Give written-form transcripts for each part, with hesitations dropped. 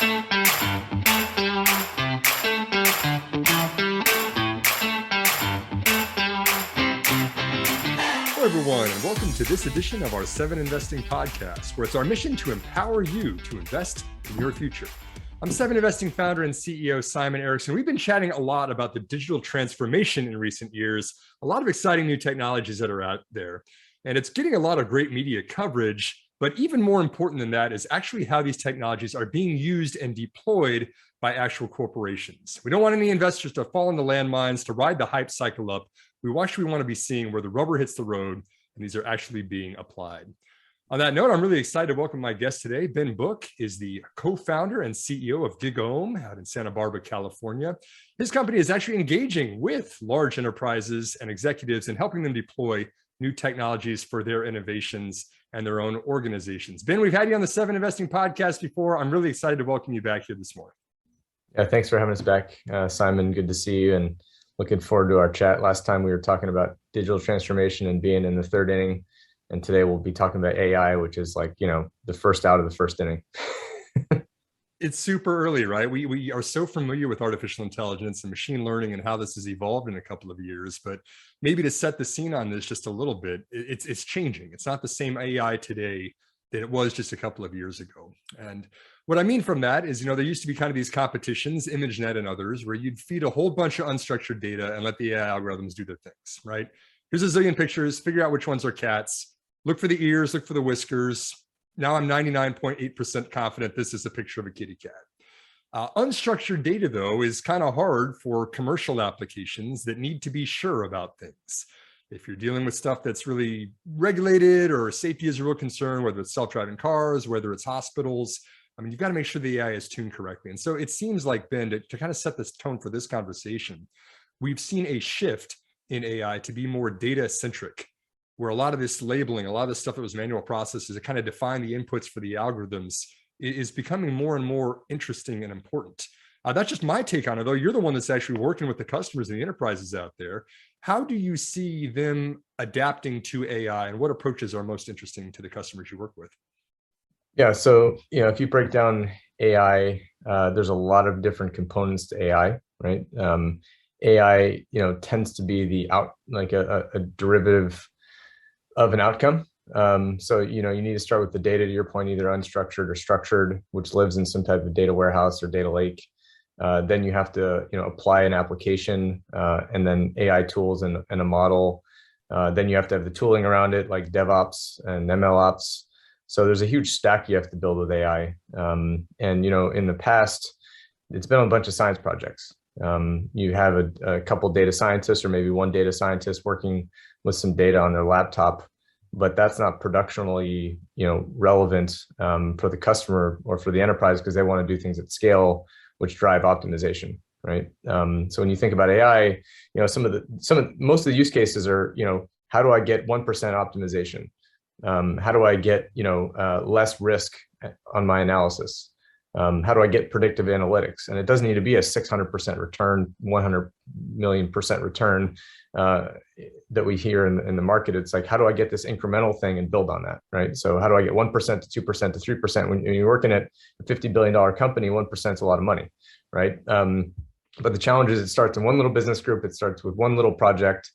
Hello, everyone, and welcome to this edition of our 7 Investing podcast, where it's our mission to empower you to invest in your future. I'm 7 Investing founder and CEO Simon Erickson. We've been chatting a lot about the digital transformation in recent years, a lot of exciting new technologies that are out there, and it's getting a lot of great media coverage. But even more important than that is actually how these technologies are being used and deployed by actual corporations. We don't want any investors to fall into landmines, to ride the hype cycle up. We actually want to be seeing where the rubber hits the road, and these are actually being applied. On that note, I'm really excited to welcome my guest today. Ben Book is the co-founder and CEO of GigaOm out in Santa Barbara, California. His company is actually engaging with large enterprises and executives and helping them deploy new technologies for their innovations and their own organizations. Ben, we've had you on the 7 Investing podcast before. I'm really excited to welcome you back here this morning. Yeah, thanks for having us back, Simon. Good to see you, and looking forward to our chat. Last time we were talking about digital transformation and being in the 3rd inning, and today we'll be talking about AI, which is like, the first out of the 1st inning. It's super early, right? We are so familiar with artificial intelligence and machine learning and how this has evolved in a couple of years, but maybe to set the scene on this just a little bit, it's changing. It's not the same AI today that it was just a couple of years ago. And what I mean from that is, there used to be kind of these competitions, ImageNet and others, where you'd feed a whole bunch of unstructured data and let the AI algorithms do their things, right? Here's a zillion pictures, figure out which ones are cats, look for the ears, look for the whiskers. Now I'm 99.8% confident this is a picture of a kitty cat. Unstructured data, though, is kind of hard for commercial applications that need to be sure about things. If you're dealing with stuff that's really regulated or safety is a real concern, whether it's self-driving cars, whether it's hospitals, you've got to make sure the AI is tuned correctly. And so it seems like, Ben, to kind of set this tone for this conversation, we've seen a shift in AI to be more data-centric, where a lot of this labeling, a lot of the stuff that was manual processes to kind of define the inputs for the algorithms is becoming more and more interesting and important. That's just my take on it, though. You're the one that's actually working with the customers and the enterprises out there. How do you see them adapting to AI, and what approaches are most interesting to the customers you work with? Yeah, so if you break down AI, there's a lot of different components to AI, right? AI, tends to be a derivative of an outcome. So you need to start with the data, to your point, either unstructured or structured, which lives in some type of data warehouse or data lake. Then you have to apply an application, and then AI tools and a model. Then you have to have the tooling around it, like DevOps and MLOps. So there's a huge stack you have to build with AI. And in the past, it's been a bunch of science projects. You have a couple data scientists, or maybe one data scientist working with some data on their laptop, but that's not productionally relevant for the customer or for the enterprise, because they want to do things at scale, which drive optimization, right? So when you think about AI, most of the use cases are, how do I get 1% optimization? How do I get less risk on my analysis? How do I get predictive analytics? And it doesn't need to be a 600% return, 100 million% return that we hear in the market. It's like, how do I get this incremental thing and build on that, right? So how do I get 1% to 2% to 3%? When you're working at a $50 billion company, 1% is a lot of money, right? But the challenge is, it starts in one little business group. It starts with one little project.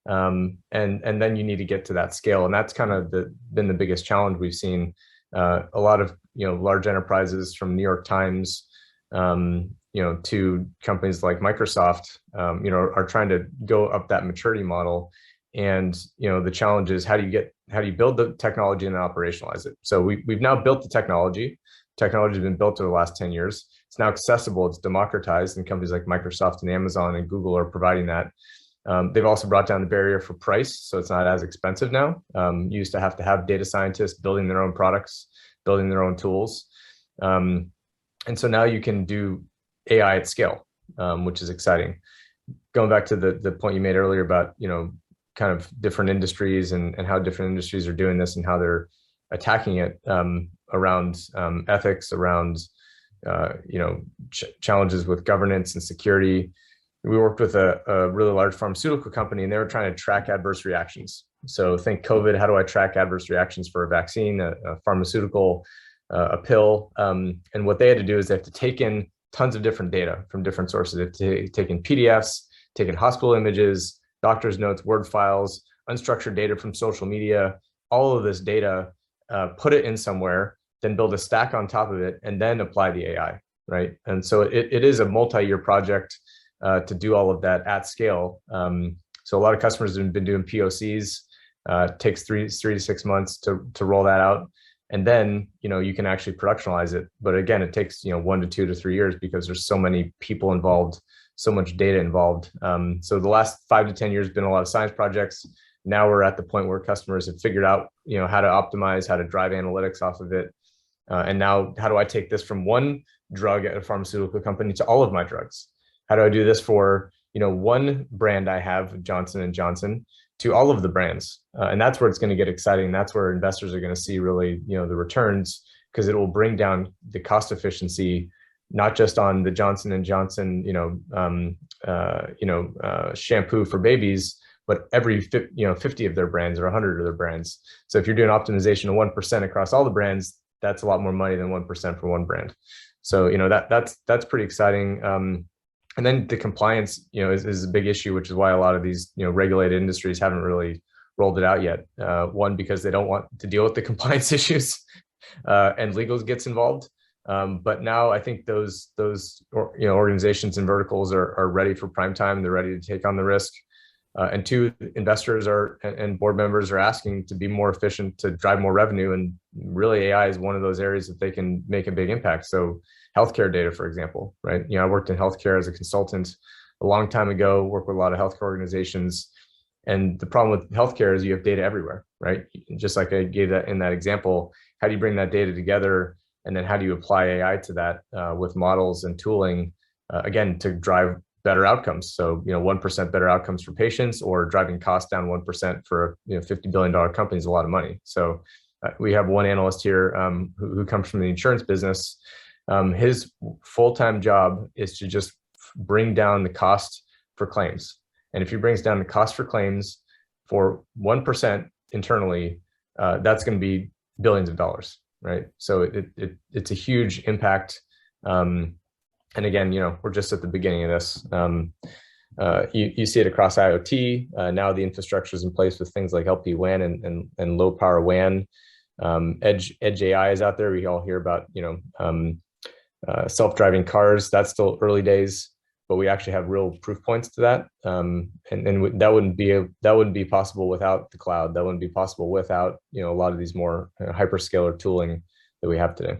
And then you need to get to that scale. And that's kind of been the biggest challenge we've seen. A lot of large enterprises, from New York Times to companies like Microsoft, are trying to go up that maturity model. And the challenge is, how do you build the technology and then operationalize it? So we've now built the technology. Technology has been built over the last 10 years. It's now accessible. It's democratized, and companies like Microsoft and Amazon and Google are providing that. They've also brought down the barrier for price, so it's not as expensive now. You used to have data scientists building their own products, building their own tools. And so now you can do AI at scale, which is exciting. Going back to the point you made earlier about, kind of different industries and how different industries are doing this and how they're attacking it, around ethics, around challenges with governance and security. We worked with a really large pharmaceutical company, and they were trying to track adverse reactions. So think COVID, how do I track adverse reactions for a vaccine, a pharmaceutical a pill. And what they had to do is they have to take in tons of different data from different sources. They have to take in PDFs, take in hospital images, doctor's notes, Word files, unstructured data from social media, all of this data, put it in somewhere, then build a stack on top of it, and then apply the AI, right? And so it is a multi-year project to do all of that at scale. So a lot of customers have been doing POCs. It takes three to 6 months to roll that out, and then you can actually productionalize it. But again, it takes 1 to 2 to 3 years because there's so many people involved, so much data involved. So the last 5 to 10 years have been a lot of science projects. Now we're at the point where customers have figured out how to optimize, how to drive analytics off of it. And now, how do I take this from one drug at a pharmaceutical company to all of my drugs? How do I do this for one brand I have, Johnson and Johnson, to all of the brands? And that's where it's going to get exciting. That's where investors are going to see really the returns, because it will bring down the cost efficiency, not just on the Johnson and Johnson shampoo for babies, but every 50 of their brands or 100 of their brands. So if you're doing optimization of 1% across all the brands, that's a lot more money than 1% for one brand. So that's pretty exciting. And then the compliance is a big issue, which is why a lot of these regulated industries haven't really rolled it out yet. One, because they don't want to deal with the compliance issues, and legal gets involved. But now I think those organizations and verticals are ready for prime time. They're ready to take on the risk. And two, investors and board members are asking to be more efficient, to drive more revenue. And really, AI is one of those areas that they can make a big impact. So healthcare data, for example, right? I worked in healthcare as a consultant a long time ago, worked with a lot of healthcare organizations. And the problem with healthcare is you have data everywhere, right? Just like I gave that in that example, how do you bring that data together? And then how do you apply AI to that with models and tooling, again, to drive better outcomes? So 1% better outcomes for patients, or driving costs down 1% for a $50 billion company is a lot of money. So we have one analyst here who comes from the insurance business. His full-time job is to just bring down the cost for claims. And if he brings down the cost for claims for 1% internally, that's going to be billions of dollars, right? So it's a huge impact. And again, we're just at the beginning of this. You see it across IoT. Now the infrastructure is in place with things like LP-WAN and low power WAN. Edge AI is out there. We all hear about self-driving cars. That's still early days, but we actually have real proof points to that. And that wouldn't be possible without the cloud. That wouldn't be possible without a lot of these more hyperscaler tooling that we have today.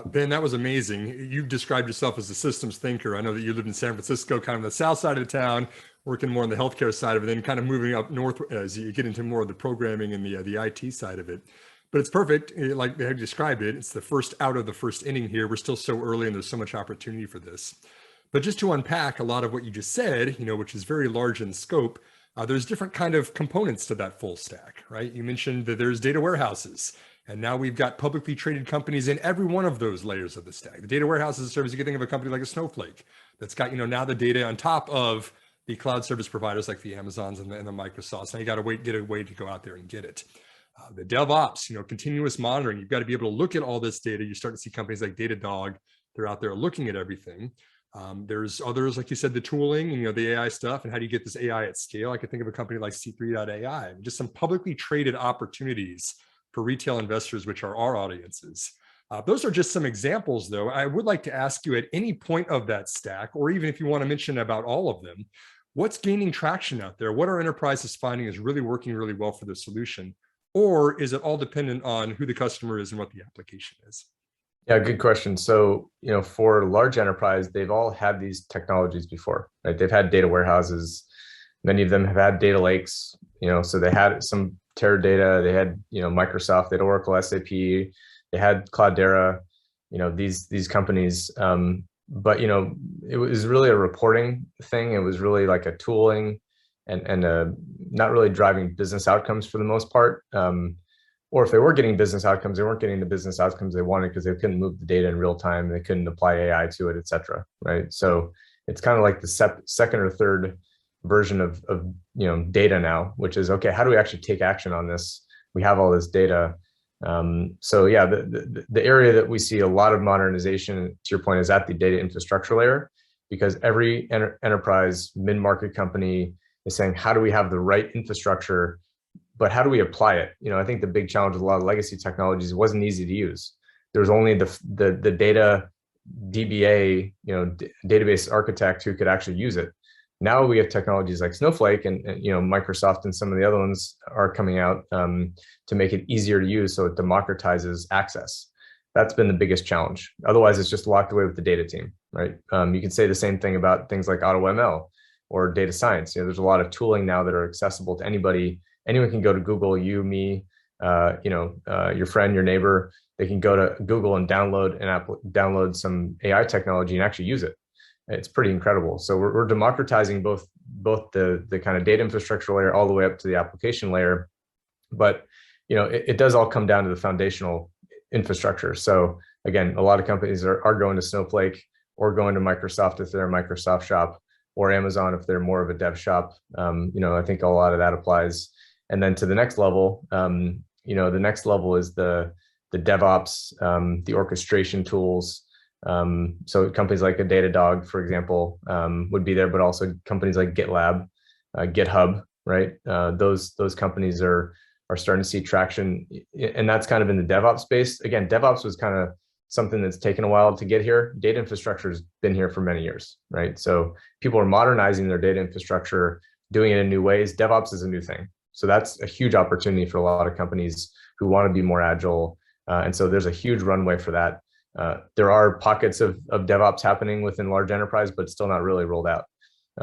Ben, that was amazing. You've described yourself as a systems thinker. I know that you lived in San Francisco, kind of the south side of the town, working more on the healthcare side of it, then kind of moving up north as you get into more of the programming and the IT side of it. But it's perfect. Like I described it, it's the first out of the first inning here. We're still so early and there's so much opportunity for this. But just to unpack a lot of what you just said, which is very large in scope, there's different kind of components to that full stack, right? You mentioned that there's data warehouses. And now we've got publicly traded companies in every one of those layers of the stack. The data warehouse as a service, you can think of a company like a Snowflake that's got, now the data on top of the cloud service providers like the Amazons and the Microsofts. Now you got to get a way to go out there and get it. The DevOps, continuous monitoring. You've got to be able to look at all this data. You start to see companies like Datadog. They're out there looking at everything. There's others, like you said, the tooling and the AI stuff, and how do you get this AI at scale? I could think of a company like C3.ai, just some publicly traded opportunities for retail investors, which are our audiences. Those are just some examples, though. I would like to ask you at any point of that stack, or even if you want to mention about all of them, what's gaining traction out there? What are enterprises finding is really working really well for the solution? Or is it all dependent on who the customer is and what the application is? Yeah, good question. So, for large enterprise, they've all had these technologies before, right? They've had data warehouses. Many of them have had data lakes, so they had some Teradata, they had, Microsoft, they had Oracle, SAP, they had Cloudera, these companies. But, it was really a reporting thing. It was really like a tooling and not really driving business outcomes for the most part. Or if they were getting business outcomes, they weren't getting the business outcomes they wanted because they couldn't move the data in real time. They couldn't apply AI to it, et cetera, right? So it's kind of like the second or third version of data now, which is, okay, how do we actually take action on this? We have all this data. So yeah, the area that we see a lot of modernization, to your point, is at the data infrastructure layer, because every enterprise mid-market company is saying, how do we have the right infrastructure, but how do we apply it? I think the big challenge with a lot of legacy technologies, it wasn't easy to use. There was only the data DBA, database architect who could actually use it. Now we have technologies like Snowflake and Microsoft and some of the other ones are coming out to make it easier to use, so it democratizes access. That's been the biggest challenge. Otherwise, it's just locked away with the data team, right? You can say the same thing about things like AutoML or data science. There's a lot of tooling now that are accessible to anybody. Anyone can go to Google, you, me, your friend, your neighbor. They can go to Google and download some AI technology and actually use it. It's pretty incredible. So we're democratizing both the kind of data infrastructure layer all the way up to the application layer. But it does all come down to the foundational infrastructure. So again, a lot of companies are going to Snowflake or going to Microsoft if they're a Microsoft shop, or Amazon if they're more of a dev shop. I think a lot of that applies. And then to the next level, the next level is the DevOps, the orchestration tools. So companies like a Datadog, for example, would be there, but also companies like GitLab, GitHub, right? Those companies are starting to see traction, and that's kind of in the DevOps space. Again, DevOps was kind of something that's taken a while to get here. Data infrastructure has been here for many years, right? So people are modernizing their data infrastructure, doing it in new ways. DevOps is a new thing. So that's a huge opportunity for a lot of companies who want to be more agile. And so there's a huge runway for that. There are pockets of DevOps happening within large enterprise, but it's still not really rolled out.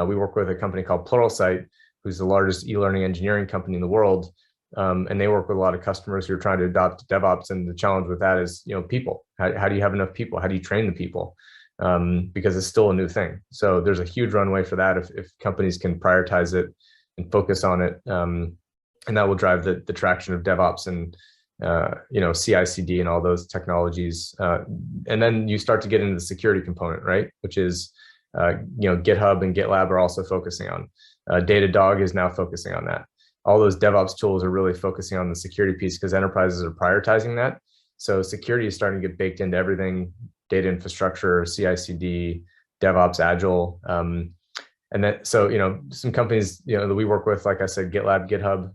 We work with a company called Pluralsight, who's the largest e-learning engineering company in the world. And they work with a lot of customers who are trying to adopt DevOps. And the challenge with that is, people. How do you have enough people? How do you train the people? Because it's still a new thing. So there's a huge runway for that if companies can prioritize it and focus on it. And that will drive the traction of DevOps and CI/CD and all those technologies. And then you start to get into the security component, right? Which is, GitHub and GitLab are also focusing on. Datadog is now focusing on that. All those DevOps tools are really focusing on the security piece because enterprises are prioritizing that. So security is starting to get baked into everything: data infrastructure, CI/CD, DevOps, Agile. And then, so, some companies, that we work with, like I said, GitLab, GitHub,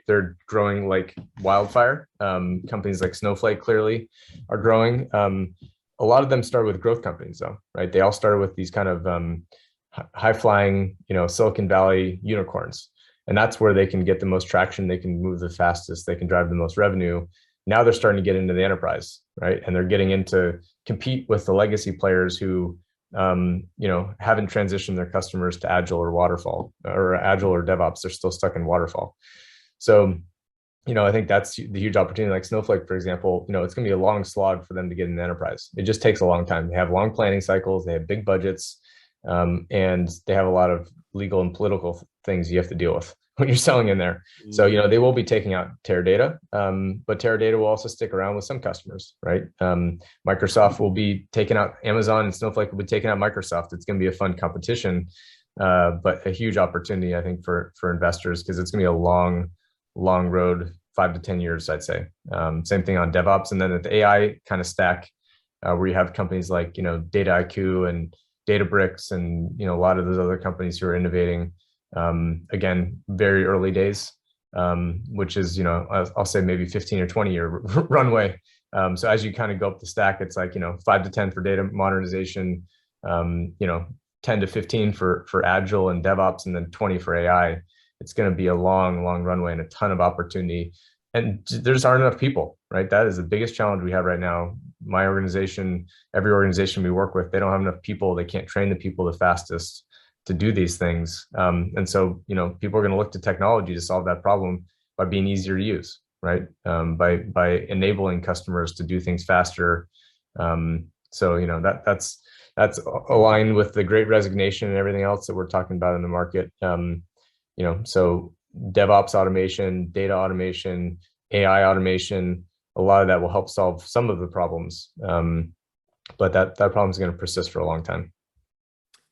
they're growing like wildfire. Companies like Snowflake clearly are growing. A lot of them started with growth companies though, right? They all started with these kind of high flying, Silicon Valley unicorns. And that's where they can get the most traction. They can move the fastest. They can drive the most revenue. Now they're starting to get into the enterprise, right? And they're getting into compete with the legacy players who, haven't transitioned their customers to Agile or Waterfall or Agile or DevOps. They're still stuck in Waterfall. So, I think that's the huge opportunity. Like Snowflake, for example, it's going to be a long slog for them to get in the enterprise. It just takes a long time. They have long planning cycles. They have big budgets, and they have a lot of legal and political things you have to deal with when you're selling in there. So, they will be taking out Teradata, but Teradata will also stick around with some customers, right? Microsoft will be taking out Amazon, and Snowflake will be taking out Microsoft. It's going to be a fun competition, but a huge opportunity, I think, for investors, because it's going to be a long road, 5 to 10 years, I'd say. Same thing on DevOps. And then at the AI kind of stack, where you have companies like, Dataiku and Databricks and, a lot of those other companies who are innovating. Again, very early days, which is, I'll say maybe 15 or 20 year runway. So as you kind of go up the stack, it's like, 5 to 10 for data modernization, 10 to 15 for Agile and DevOps, and then 20 for AI. It's going to be a long runway and a ton of opportunity. And there just aren't enough people, right? That is the biggest challenge we have right now. My organization, every organization we work with, they don't have enough people. They can't train the people the fastest to do these things. And so, people are going to look to technology to solve that problem by being easier to use, right? By enabling customers to do things faster. So, that's aligned with the Great Resignation and everything else that we're talking about in the market. So DevOps automation, data automation, AI automation, a lot of that will help solve some of the problems. But that problem is going to persist for a long time.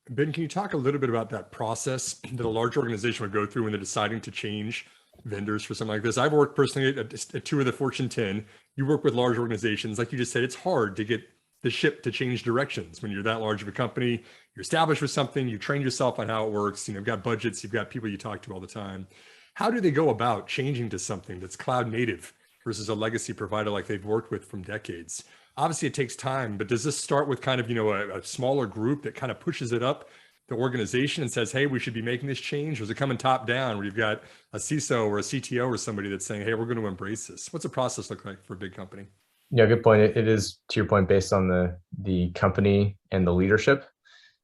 Ben, can you talk a little bit about that process that a large organization would go through when they're deciding to change vendors for something like this. I've worked personally at two of the Fortune 10. You work with large organizations. Like you just said, it's hard to get the ship to change directions when you're that large of a company. You're established with something, you train yourself on how it works, you've got budgets, you've got people you talk to all the time. How do they go about changing to something that's cloud native versus a legacy provider like they've worked with from decades? Obviously, it takes time, but does this start with kind of, a smaller group that kind of pushes it up the organization and says, hey, we should be making this change? Or is it coming top down where you've got a CISO or a CTO or somebody that's saying, hey, we're going to embrace this? What's the process look like for a big company? Yeah, good point. It is, to your point, based on the company and the leadership.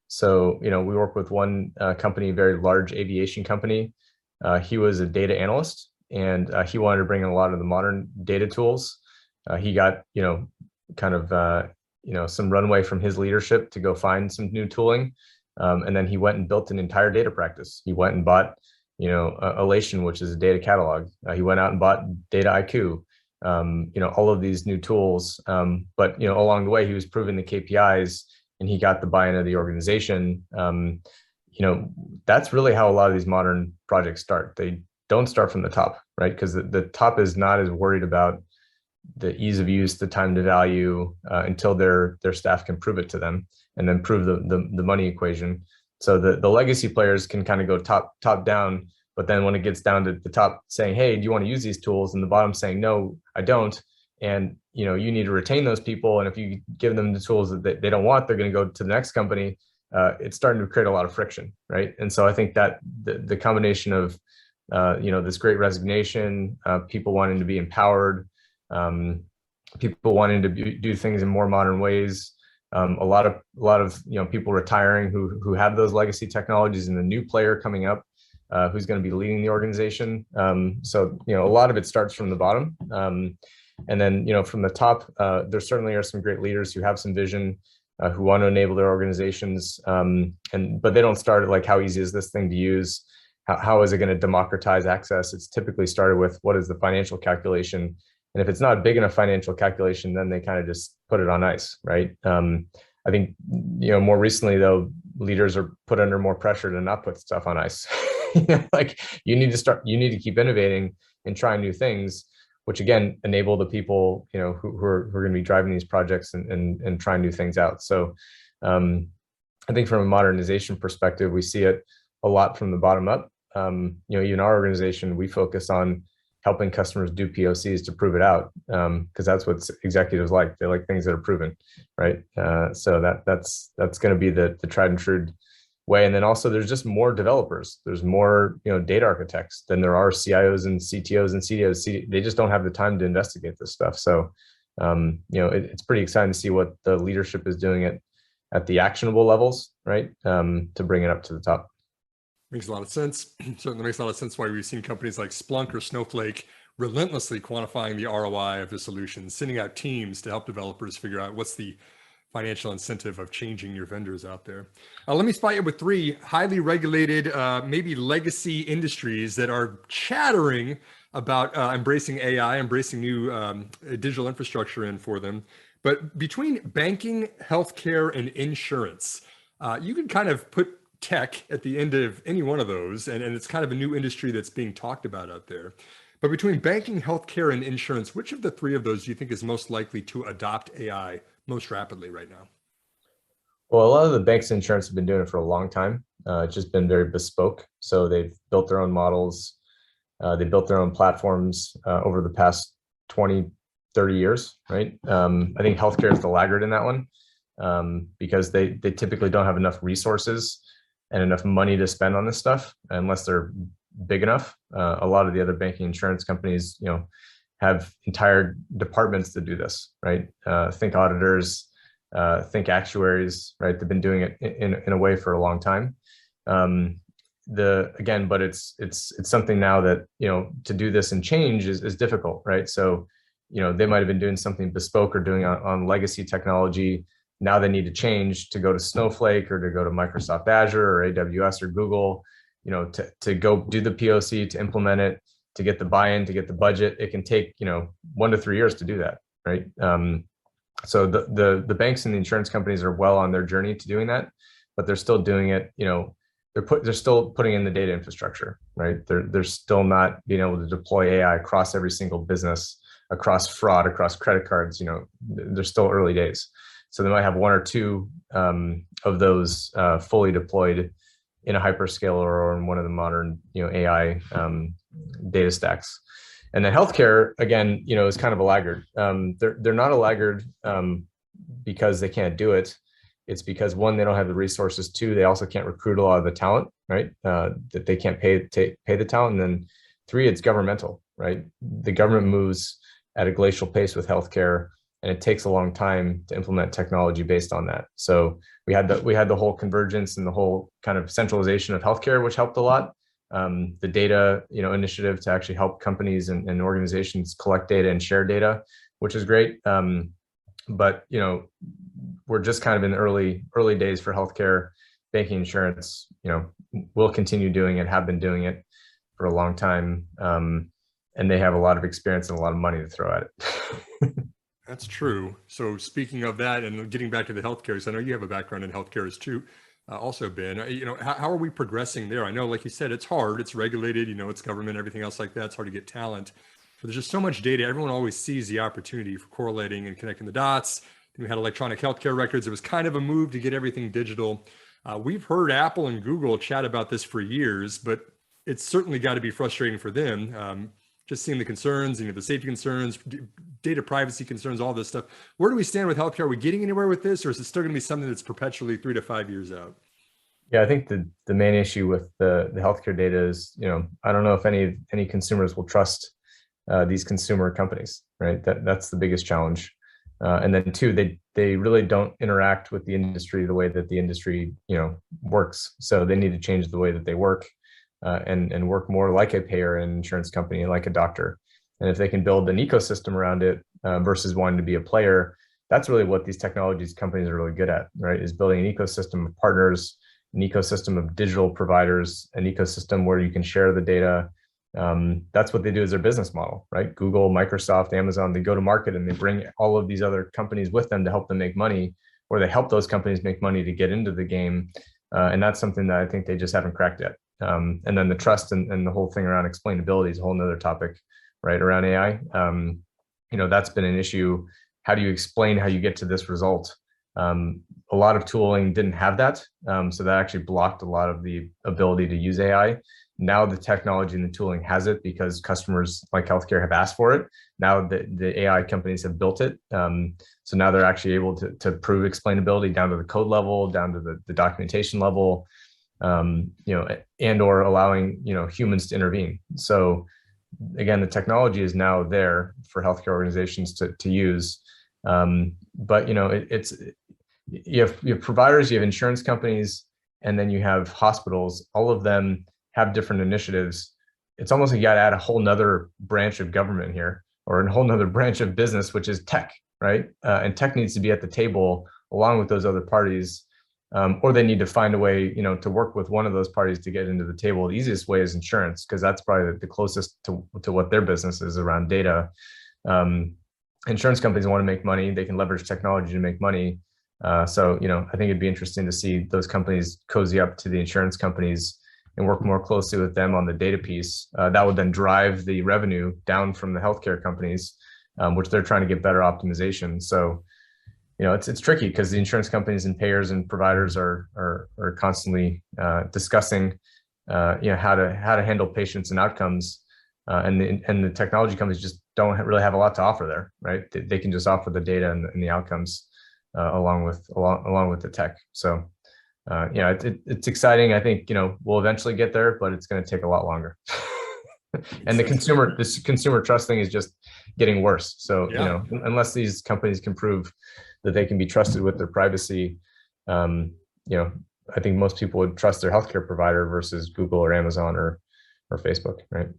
So, we work with one company, a very large aviation company. He was a data analyst, and he wanted to bring in a lot of the modern data tools. He got, kind of, some runway from his leadership to go find some new tooling. And then he went and built an entire data practice. He went and bought, Elation, which is a data catalog. He went out and bought Data IQ, all of these new tools. But, along the way, he was proving the KPIs, and he got the buy-in of the organization. That's really how a lot of these modern projects start. They don't start from the top, right? Because the top is not as worried about the ease of use, the time to value, until their staff can prove it to them, and then prove the money equation. So the legacy players can kind of go top down, but then when it gets down to the top saying, hey, do you want to use these tools? And the bottom saying, no, I don't. And you need to retain those people. And if you give them the tools that they don't want, they're going to go to the next company. It's starting to create a lot of friction, right? And so I think that the combination of this great resignation, people wanting to be empowered, people wanting to do things in more modern ways, a lot of people retiring who have those legacy technologies, and the new player coming up who's going to be leading the organization. So a lot of it starts from the bottom. And then, from the top, there certainly are some great leaders who have some vision, who want to enable their organizations. But they don't start at like, how easy is this thing to use? How is it going to democratize access? It's typically started with, what is the financial calculation? And if it's not a big enough financial calculation, then they kind of just put it on ice, right? I think, more recently, though, leaders are put under more pressure to not put stuff on ice. Like, you need to keep innovating and trying new things, which again enable the people who are going to be driving these projects and trying new things out. So I think from a modernization perspective, we see it a lot from the bottom up. Even our organization, we focus on helping customers do POCs to prove it out, because that's what executives like. They like things that are proven, right? So that's going to be the tried and true way. And then also, there's just more developers. There's more data architects than there are CIOs and CTOs and CDOs. They just don't have the time to investigate this stuff. So it's pretty exciting to see what the leadership is doing at the actionable levels, right? To bring it up to the top. Makes a lot of sense. Certainly makes a lot of sense why we've seen companies like Splunk or Snowflake relentlessly quantifying the ROI of the solution, sending out teams to help developers figure out what's the financial incentive of changing your vendors out there. Let me spot you with three highly regulated, maybe legacy industries that are chattering about embracing AI, embracing new digital infrastructure in for them. But between banking, healthcare, and insurance, you can kind of put tech at the end of any one of those, and it's kind of a new industry that's being talked about out there. But between banking, healthcare, and insurance, which of the three of those do you think is most likely to adopt AI most rapidly right now? Well, a lot of the banks and insurance have been doing it for a long time. It's just been very bespoke. So they've built their own models. They built their own platforms over the past 20, 30 years, right? I think healthcare is the laggard in that one, because they typically don't have enough resources and enough money to spend on this stuff unless they're big enough. A lot of the other banking insurance companies, have entire departments to do this, right? Think auditors, think actuaries, right? They've been doing it in a way for a long time. But it's something now that, to do this and change is difficult, right? So, they might've been doing something bespoke or doing on legacy technology. Now they need to change to go to Snowflake or to go to Microsoft Azure or AWS or Google, to go do the POC, to implement it, to get the buy-in, to get the budget. It can take, 1 to 3 years to do that, right? So the banks and the insurance companies are well on their journey to doing that, but they're still doing it, they're still putting in the data infrastructure, right? They're still not being able to deploy AI across every single business, across fraud, across credit cards. They're still early days. So they might have one or two of those fully deployed in a hyperscaler or in one of the modern AI data stacks. And then healthcare, again, is kind of a laggard. They're not a laggard because they can't do it. It's because, one, they don't have the resources. Two, they also can't recruit a lot of the talent, right? That they can't pay the talent. And then three, it's governmental, right? The government moves at a glacial pace with healthcare, and it takes a long time to implement technology based on that. So we had the whole convergence and the whole kind of centralization of healthcare, which helped a lot. The data initiative to actually help companies and organizations collect data and share data, which is great. But we're just kind of in the early days for healthcare. Banking, insurance, will continue doing it, have been doing it for a long time, and they have a lot of experience and a lot of money to throw at it. That's true. So speaking of that, and getting back to the healthcare, so I know you have a background in healthcare as too, also Ben. How are we progressing there? I know, like you said, it's hard. It's regulated. It's government, everything else like that. It's hard to get talent. But there's just so much data. Everyone always sees the opportunity for correlating and connecting the dots. Then we had electronic healthcare records. It was kind of a move to get everything digital. We've heard Apple and Google chat about this for years, but it's certainly got to be frustrating for them. Just seeing the concerns, the safety concerns, data privacy concerns, all this stuff. Where do we stand with healthcare? Are we getting anywhere with this, or is it still going to be something that's perpetually 3 to 5 years out? Yeah, I think the main issue with the healthcare data is, I don't know if any consumers will trust these consumer companies, right? That's the biggest challenge. And then two, they really don't interact with the industry the way that the industry works. So they need to change the way that they work. And work more like a payer and insurance company, like a doctor. And if they can build an ecosystem around it versus wanting to be a player, that's really what these technologies companies are really good at, right? Is building an ecosystem of partners, an ecosystem of digital providers, an ecosystem where you can share the data. That's what they do as their business model, right? Google, Microsoft, Amazon, they go to market and they bring all of these other companies with them to help them make money, or they help those companies make money to get into the game. And that's something that I think they just haven't cracked yet. And then the trust and the whole thing around explainability is a whole nother topic, right? Around AI. That's been an issue. How do you explain how you get to this result? A lot of tooling didn't have that. So that actually blocked a lot of the ability to use AI. Now the technology and the tooling has it because customers like healthcare have asked for it. Now the AI companies have built it. So now they're actually able to prove explainability down to the code level, down to the documentation level. And or allowing humans to intervene. So again, the technology is now there for healthcare organizations to use. But you have providers, you have insurance companies, and then you have hospitals. All of them have different initiatives. It's almost like you got to add a whole nother branch of government here, or a whole nother branch of business, which is tech, right? And tech needs to be at the table along with those other parties. Or they need to find a way, to work with one of those parties to get into the table. The easiest way is insurance, because that's probably the closest to what their business is around data. Insurance companies want to make money. They can leverage technology to make money. So, I think it'd be interesting to see those companies cozy up to the insurance companies and work more closely with them on the data piece. That would then drive the revenue down from the healthcare companies, which they're trying to get better optimization. So, it's tricky because the insurance companies and payers and providers are constantly discussing, how to handle patients and outcomes, and the technology companies just don't really have a lot to offer there, right? They can just offer the data and the outcomes along with the tech. So, it's exciting. I think we'll eventually get there, but it's going to take a lot longer. And the consumer trust thing is just getting worse. So, unless these companies can prove that they can be trusted with their privacy, I think most people would trust their healthcare provider versus Google or Amazon or Facebook, right?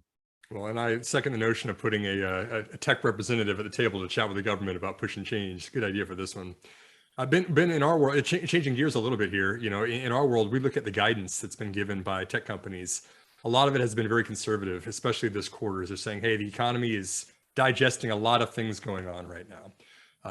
Well, and I second the notion of putting a tech representative at the table to chat with the government about pushing change. Good idea for this one. I've been in our world, changing gears a little bit here. In our world, we look at the guidance that's been given by tech companies. A lot of it has been very conservative, especially this quarter. They're saying, hey, the economy is digesting a lot of things going on right now.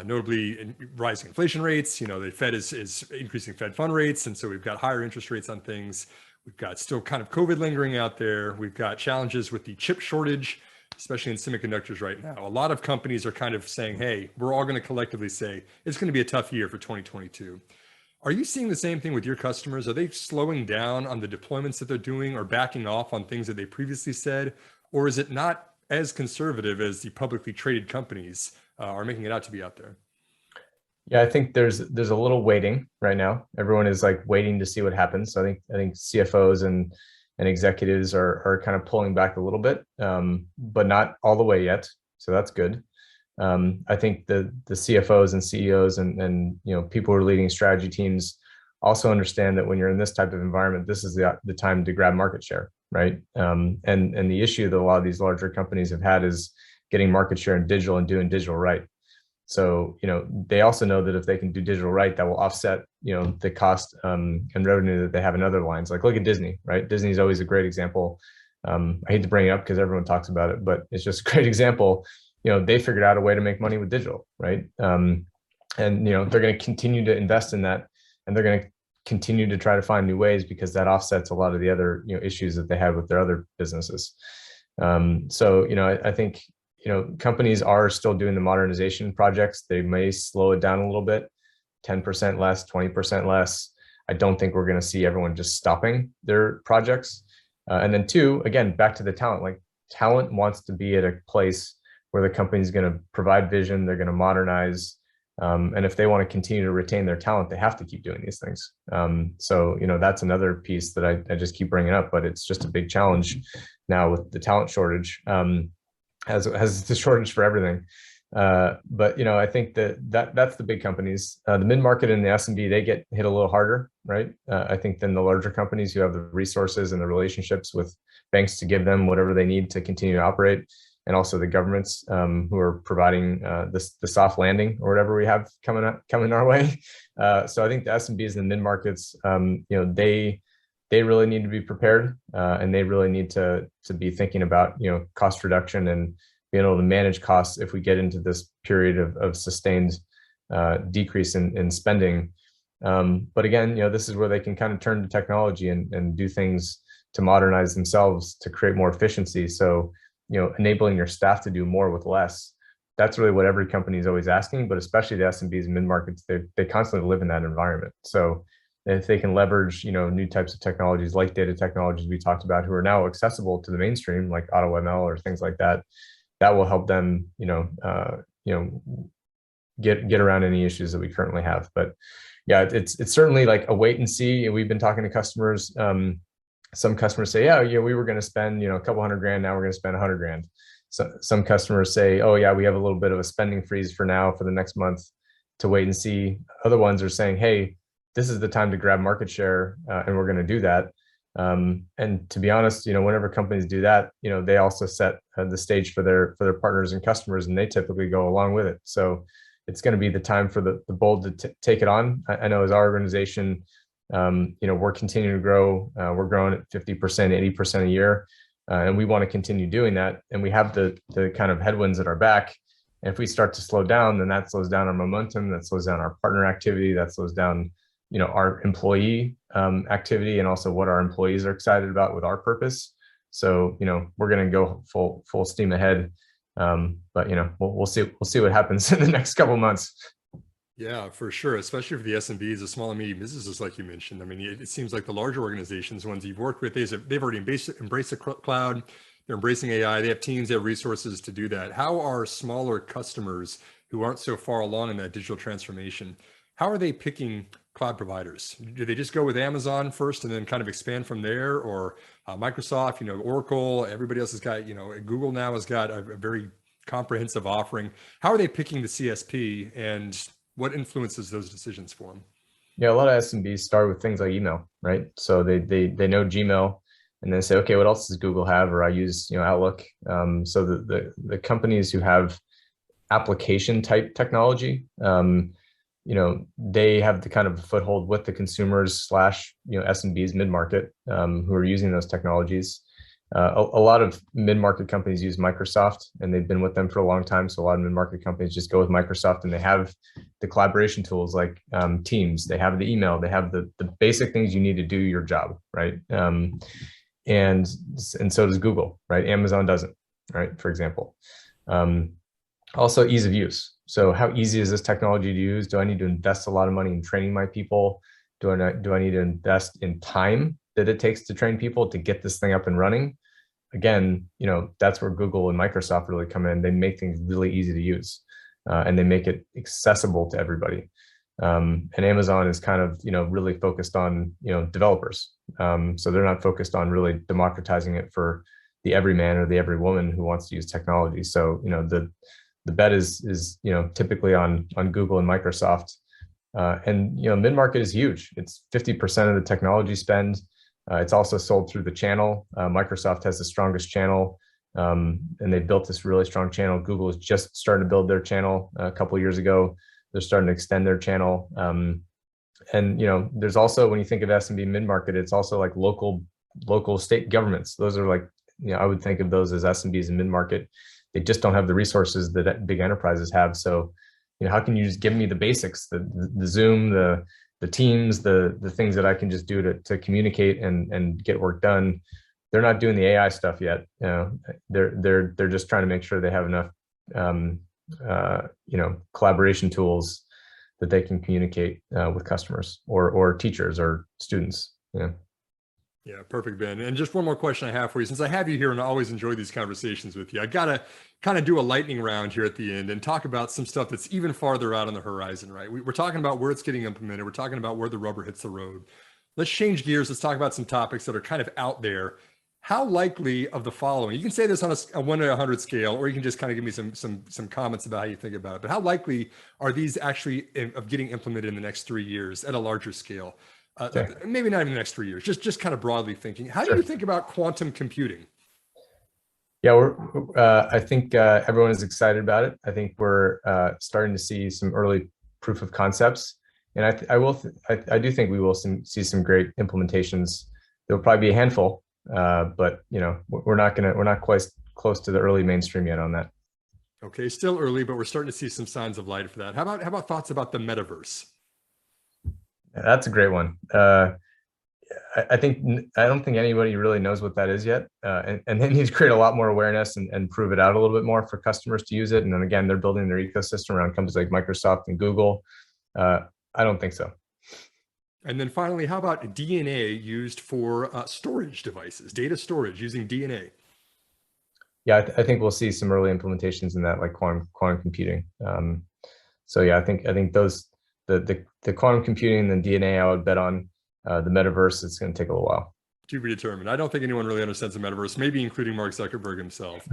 Notably rising inflation rates. The Fed is increasing Fed fund rates. And so we've got higher interest rates on things. We've got still kind of COVID lingering out there. We've got challenges with the chip shortage, especially in semiconductors right now. A lot of companies are kind of saying, hey, we're all going to collectively say it's going to be a tough year for 2022. Are you seeing the same thing with your customers? Are they slowing down on the deployments that they're doing or backing off on things that they previously said? Or is it not as conservative as the publicly traded companies are making it out to be out there? Yeah, I think there's a little waiting right now. Everyone is like waiting to see what happens. So I think CFOs and executives are kind of pulling back a little bit, but not all the way yet. So that's good. I think the CFOs and CEOs and people who are leading strategy teams also understand that when you're in this type of environment, this is the time to grab market share, right? And the issue that a lot of these larger companies have had is getting market share in digital and doing digital right. So, they also know that if they can do digital right, that will offset, the cost and revenue that they have in other lines. Like look at Disney, right? Disney is always a great example. I hate to bring it up because everyone talks about it, but it's just a great example. They figured out a way to make money with digital, right? And they're going to continue to invest in that, and they're going to continue to try to find new ways because that offsets a lot of the other issues that they have with their other businesses. So I think companies are still doing the modernization projects. They may slow it down a little bit, 10% less, 20% less. I don't think we're going to see everyone just stopping their projects. And then two, again, back to the talent. Like talent wants to be at a place where the company is going to provide vision, they're going to modernize. And if they want to continue to retain their talent, they have to keep doing these things. So, that's another piece that I just keep bringing up, but it's just a big challenge now with the talent shortage. Has the shortage for everything. But I think that's the big companies. The mid-market and the SMB, they get hit a little harder, right? I think than the larger companies who have the resources and the relationships with banks to give them whatever they need to continue to operate, and also the governments who are providing the soft landing or whatever we have coming our way. So I think the SMBs and the mid-markets, they really need to be prepared, and they really need to be thinking about cost reduction and being able to manage costs if we get into this period of sustained decrease in spending. But again, this is where they can kind of turn to technology and do things to modernize themselves to create more efficiency. So enabling your staff to do more with less. That's really what every company is always asking, but especially the SMBs and mid markets, they constantly live in that environment. So if they can leverage, new types of technologies like data technologies we talked about, who are now accessible to the mainstream, like AutoML or things like that, that will help them, get around any issues that we currently have. But yeah, it's certainly like a wait and see. We've been talking to customers. Some customers say, yeah, we were going to spend, a couple $100,000. Now we're going to spend $100,000. So some customers say, oh yeah, we have a little bit of a spending freeze for now for the next month to wait and see. Other ones are saying, hey, this is the time to grab market share, and we're going to do that. And to be honest, whenever companies do that, they also set the stage for their partners and customers, and they typically go along with it. So it's going to be the time for the bold to take it on. I know as our organization, we're continuing to grow. We're growing at 50%, 80% a year, and we want to continue doing that. And we have the kind of headwinds at our back. And if we start to slow down, then that slows down our momentum. That slows down our partner activity. That slows down our employee activity, and also what our employees are excited about with our purpose. So, we're going to go full steam ahead. But we'll see what happens in the next couple of months. Yeah, for sure. Especially for the SMBs, the small and medium businesses, like you mentioned. I mean, it seems like the larger organizations, ones you've worked with, they've already embraced the cloud. They're embracing AI. They have teams, they have resources to do that. How are smaller customers who aren't so far along in that digital transformation, how are they picking cloud providers? Do they just go with Amazon first and then kind of expand from there, or Microsoft, Oracle, everybody else has got, Google now has got a very comprehensive offering. How are they picking the CSP, and what influences those decisions for them? Yeah, a lot of SMBs start with things like email, right? So they know Gmail, and then say, okay, what else does Google have? Or I use Outlook. So the companies who have application type technology, they have the kind of foothold with the consumers / SMBs mid-market who are using those technologies. A lot of mid-market companies use Microsoft, and they've been with them for a long time. So a lot of mid-market companies just go with Microsoft, and they have the collaboration tools like Teams. They have the email. They have the basic things you need to do your job, right? And so does Google, right? Amazon doesn't, right? For example. Also, ease of use. So how easy is this technology to use? Do I need to invest a lot of money in training my people? Do I need to invest in time that it takes to train people to get this thing up and running? Again, that's where Google and Microsoft really come in. They make things really easy to use, and they make it accessible to everybody. And Amazon is kind of, really focused on, developers. So they're not focused on really democratizing it for the everyman or the everywoman who wants to use technology. So, the bet is typically on Google and Microsoft. And mid-market is huge. It's 50% of the technology spend. It's also sold through the channel. Microsoft has the strongest channel, and they built this really strong channel. Google has just started to build their channel a couple of years ago. They're starting to extend their channel. And there's also, when you think of SMB mid-market, it's also like local state governments. Those are like, I would think of those as SMBs and mid-market. They just don't have the resources that big enterprises have. So, how can you just give me the basics, the Zoom, the Teams, the things that I can just do to communicate and get work done? They're not doing the AI stuff yet. They're just trying to make sure they have enough collaboration tools that they can communicate with customers or teachers or students. Yeah, perfect, Ben. And just one more question I have for you, since I have you here and I always enjoy these conversations with you. I got to kind of do a lightning round here at the end and talk about some stuff that's even farther out on the horizon, right? We're talking about where it's getting implemented. We're talking about where the rubber hits the road. Let's change gears. Let's talk about some topics that are kind of out there. How likely of the following, you can say this on a 1 to 100 scale, or you can just kind of give me some comments about how you think about it, but how likely are these actually of getting implemented in the next 3 years at a larger scale? Okay. Maybe not even the next 3 years, just kind of broadly thinking. How do Sure. you think about quantum computing? Yeah, I think everyone is excited about it. I think we're starting to see some early proof of concepts, and I do think we will see some great implementations. There'll probably be a handful, but we're not quite close to the early mainstream yet on that. Okay, still early, but we're starting to see some signs of light for that. How about thoughts about the metaverse? That's a great one. I don't think anybody really knows what that is yet, and they need to create a lot more awareness and prove it out a little bit more for customers to use it. And then again, they're building their ecosystem around companies like Microsoft and Google. I don't think so. And then finally, how about DNA used for storage devices, data storage using DNA? Yeah, I think we'll see some early implementations in that, like quantum computing. So yeah, I think those the quantum computing and the DNA, I would bet on. The metaverse, it's going to take a little while. To be determined. I don't think anyone really understands the metaverse, maybe including Mark Zuckerberg himself.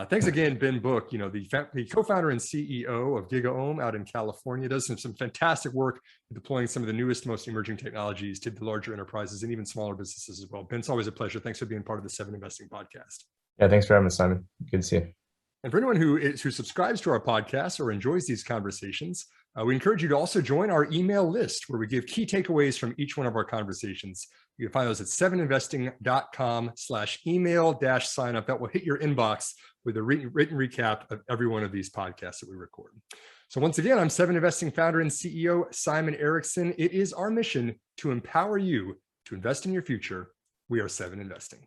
Thanks again, Ben Book, the co-founder and CEO of GigaOm out in California, does some fantastic work deploying some of the newest, most emerging technologies to the larger enterprises and even smaller businesses as well. Ben, it's always a pleasure. Thanks for being part of the 7 Investing podcast. Yeah, thanks for having us, Simon. Good to see you. And for anyone who subscribes to our podcast or enjoys these conversations, we encourage you to also join our email list where we give key takeaways from each one of our conversations. You can find those at 7investing.com/email-sign-up. That will hit your inbox with a written recap of every one of these podcasts that we record. So once again, I'm 7 Investing founder and CEO Simon Erickson. It is our mission to empower you to invest in your future. We are 7 Investing.